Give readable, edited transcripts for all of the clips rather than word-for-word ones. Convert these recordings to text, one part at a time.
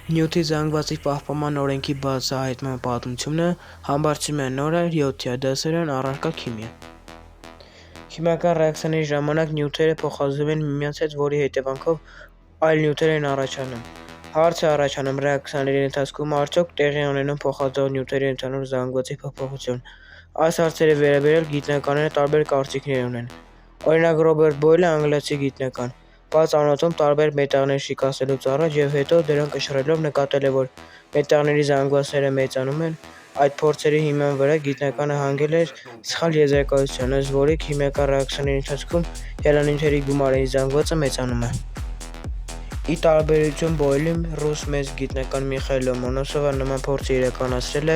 Նյութի զանգվածի պահպանման օրենքի բացահայտման պատմությունը համբարձում է նորը 7-րդ դասարան առարկա քիմիա։ Քիմիական ռեակցիաների ժամանակ նյութերը փոխազդում են միմյանց հետ, որի հետևանքով այլ նյութեր են առաջանում։ Հարց է առաջանում ռեակցիաների ընթացքում արդյոք տեղի ունենում փոխազդող նյութերի ընդհանուր զանգվածի փոփոխություն։ Այս հարցերի վերաբերյալ գիտնականները տարբեր կարծիքներ ունեն։ Օրինակ Ռոբերտ Բոյլը, անգլիացի գիտնական, բաց անոթում տարբեր մետաղներ շիկացնելուց առաջ և հետո դրանք կշռելով նկատել է, որ մետաղների զանգվածները մեծանում են։ Այդ փորձերի հիման վրա գիտնականը հանգել էր սխալ եզրակացության, ըստ որի քիմիական ռեակցիաների ընթացքում ելանյութերի գումարային զանգվածը մեծանում է։ Ի տարբերություն Բոյլի, ռուս մեծ գիտնական Միխայիլ Լոմոնոսովը նման փորձ իրականացրել է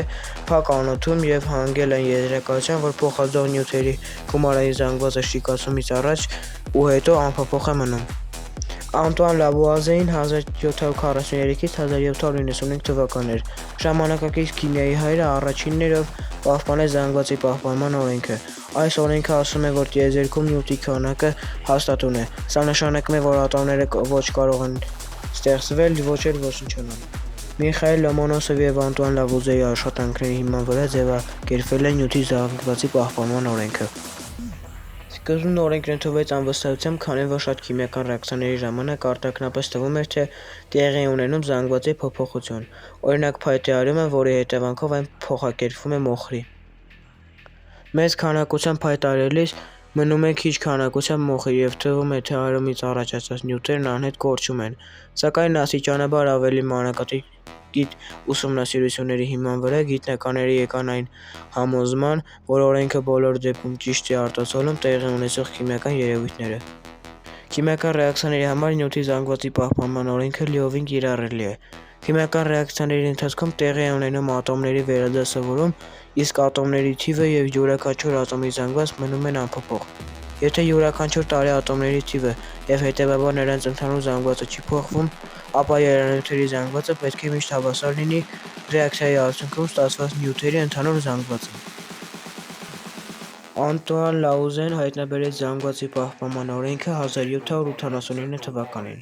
փակ անոթում և հանգել այն եզրակացության, որ փոխազդող նյութերի գումարային զանգվածը շիկացումից առաջ ու հետո անփոփոխ է մնում։ Անտուան Լավուազիեն 1743-1795 թվականներ ժամանակակից քիմիայի հայրը առաջինն էր, ով պահպանեց զանգվածի պահպանման օրենքը։ Այս օրենքը ասում է, որ տիեզերքում նյութի քանակը հաստատուն է։ Սա նշանակում է, որ ատոմները ոչ կարող են ստեղծվել, ոչ էլ ոչնչանալ։ Միխայիլ Լոմոնոսովի և Անտուան Լավուազիեի աշխատանքների հիման վրա ձևակերպվել է նյութի զանգվածի պահպանման օրենքը։ Սկզբում օրենքն ընդունվեց անվստահությամբ, քանի որ շատ քիմիական ռեակցիաների ժամանակ արտաքնապես թվում էր, թե տեղի է ունենում զանգվածի փոփոխություն, օրինակ փայտե արյունը, որի հետևանքով այն փոխակերպվում է մոխրի։ Մեծ քանակությամբ փայտ արելիս մնում է քիչ քանակությամբ մոխիր և թվում է, թե արյունից առաջացած նյութերն անհետ կորչում են։ Սակայն աստիճանաբար ավելի մանրակրկիտ ուսումնասիրությունների հիման վրա գիտնականները եկան այն համոզման, որ օրենքը բոլոր դեպքում ճիշտ է արտացոլում տեղի ունեցող քիմիական երևույթները։ Քիմիական ռեակցիաների համար նյութի զանգվածի պահպանման օրենքը լիովին կիրառելի է։ Քիմիական ռեակցիաների ընթացքում տեղի է ունենում ատոմների վերադասավորում, իսկ ատոմների թիվը և յուրաքանչյուր ատոմի զանգվածը մնում են անփոփոխ։ Եթե յուրաքանչյուր տարի ատոմների թիվը և հետևաբար նրանց ընդհանուր զանգվածը չի փոխվում, ապա ելանյութերի զանգվածը պետք է միշտ հավասար լինի ռեակցիայի արդյունքում ստացված նյութերի ընդհանուր զանգվածին։ Անտուան Լավուազիեն հայտնաբերեց զանգվածի պահպանման օրենքը 1789 թվականին։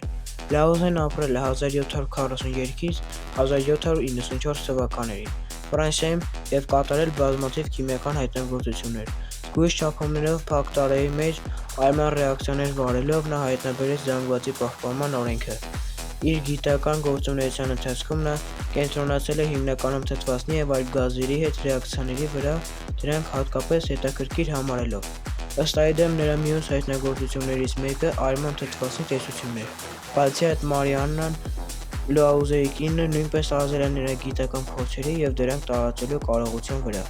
Լավուազիեն ապրել է 1742-1794 թվականներին Ֆրանսիայում և կատարել բազմաթիվ քիմիական հայտնագործություններ։ Զգույշ չափումներով փակ տարրերի մեջ արման ռեակցիաներ վարելով նա հայտնաբերեց զանգվածի պահպանման օրենքը։ Իր գիտական գործունեության ընթացքում նա կենտրոնացել է հիմնականում թթվածնի և այլ գազերի հետ ռեակցիաների վրա, դրանք հատկապես հետաքրքիր համարելով։ Ըստ այդմ, նրա մյուս հայտնագործություններից մեկը արման թթվածնի տեսությունն էր։ Բացի այդ, Մարիաննան Լուազիեի կինը նույնպես ազդել է նրա գիտական փորձերի և դրանք տարածելու կարողության վրա։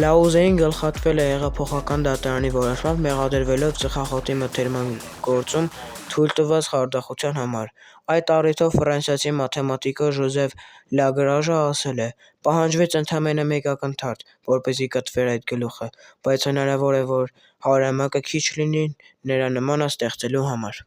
Լավուազիեն գլխատվել է հեղափոխական դատարանի որոշմամբ մեղադրվելով ծխախոտի մթերման գործում թույլ տված խարդախության համար։ Այդ առիթով ֆրանսիացի մաթեմատիկոս Ժոզեֆ Լագրաժը ասել է. «Պահանջվեց ընդամենը մեկ ակնթարթ, որպեսզի կտրվեր այդ գլուխը, բայց հնարավոր է, որ հարամակը քիչ լինի նրա նմանը ստեղծելու համար»։